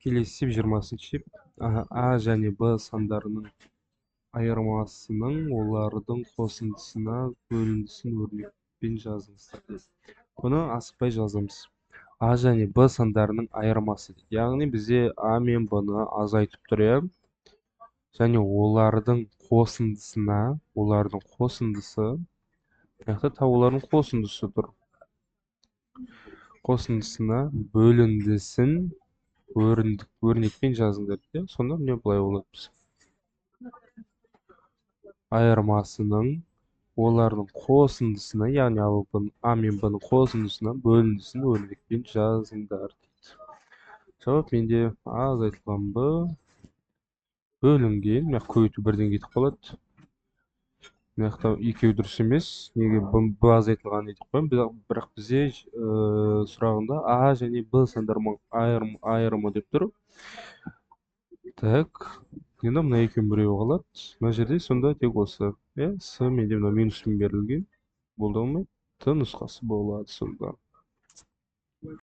Келесі 20-шы А және Б сандарының айырмасының олардың қосындысына бөліндісін өрнекпен жазыңыздар дейді. Бұны асықпай жазамыз. А және Б сандарының айырмасы. Яғни бізде А мен Б-ны азайтып тұр, иә? Және олардың қосындысына, олардың қосындысы, олардың қосындысы тұр. Қосындысына бөліндісін өрнекпен жазыңдар. Сонда не былай болады? Айырмасының олардың қосындысына, яғни А мен Б-ның қосындысына бөліндісін өрнекпен жазыңдар дейді. Жауап менде А азайтылған Б бөлінген, мына көбейту бірден кетіп қалады. Мына жақта екеуі дұрыс емес. Неге Б азайтылған едік қой? Бірақ бізде сұрағында А және Б сандарының айырымы деп тұр. Так, енді мына екеуінің біреуі қалады. Мына жерде сонда тек осы. С менде мына минуспен берілген. Болды ма? Т нұсқасы болады сонда.